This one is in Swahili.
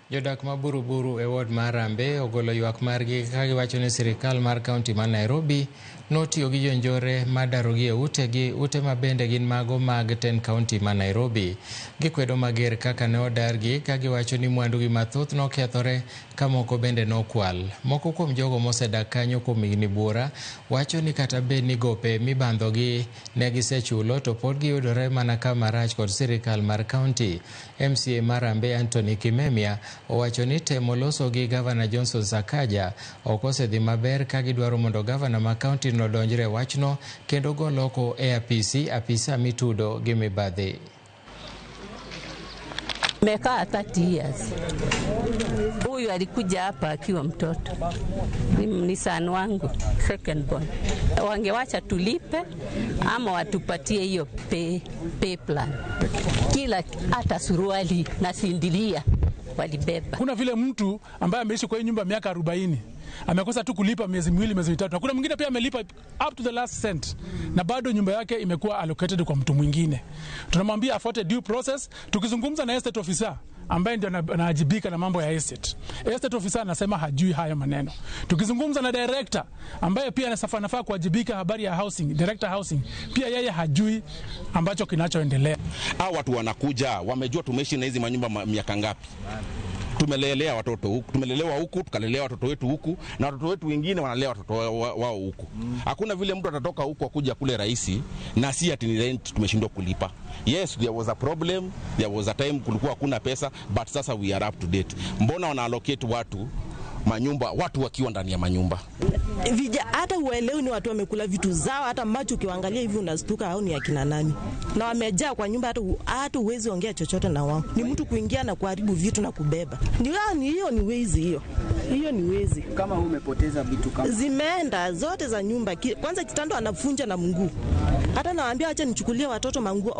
Jodak ma Buruburu e ward mar Rambe ogolo ywak margi ka giwacho ni sirikal mar kaunti ma Nairobi notiyo gi jonjore madarogi e ute ma bende gin mago mag ten kaunti ma Nairobi. Gikwedo mager kaka ne odargi ka giwacho ni mwandugi mathoth nokethore ka moko bende nokwal. Moko kuom jogo mosedak kanyo kuom higni buora wacho ni kata bed ni gope mibandhogi ne gisechulo to pod giyudore mana kama rach kod sirikal mar kaunti. MCA mar Rambe Anthony Kimemia owacho ni temo loso gi Gavana Johnson Sakaja ok osedhi maber ka gidwaro mondo gavana ma kaunti no donjre wachno kendo gol oko e apisa mitudo gi mibadhi. Mekaa 30 years. Huyu alikuja hapa akiwa mtoto. Ni son wangu, second born. Wangewacha tulipe ama watupatie hiyo pay plan. Kila hata suruali na sindilia walibeba. Kuna vile mtu ambaye ameishi kwa hii nyumba miaka 40 amekosa tu kulipa miezi miwili miezi mitatu, na kuna mwingine pia amelipa up to the last cent na bado nyumba yake imekuwa allocated kwa mtu mwingine. Tunamwambia afuate due process. Tukizungumza na estate officer ambaye ndio anaajibika na mambo ya estate officer anasema hajui haya maneno. Tukizungumza na director ambaye pia anafaa kuwajibika habari ya housing, director housing, pia yeye hajui ambacho kinachoendelea. Hao watu wanakuja wamejua tumeishi na hizi manyumba miaka ngapi. Tumelelea watoto huku, tumelelewa huku, tukalelea watoto wetu huku, na watoto wetu wengine wanalea watoto wao huku. Hakuna vile mtu atatoka huku akuja kule raisi na si ati ni rent tumeshindwa kulipa. Yes, there was a problem, there was a time kulikuwa hakuna pesa, but sasa we are up to date. Mbona wana allocate watu manyumba, watu wakiwa ndani ya manyumba? Hata uelewi ni watu wamekula vitu zao, hata macho ukiangalia hivi unastuka au ni akina nani. Na wamejaa kwa nyumba hata uwezi ongea chochote na wao. Ni mtu kuingia na kuharibu vitu na kubeba. Hiyo ni wezi hiyo. Hiyo ni wezi. Kama umepoteza vitu kama zimeenda zote za nyumba. Kwanza kitando anafunja na mguu. Hata nawaambia acha nichukulie watoto manguo.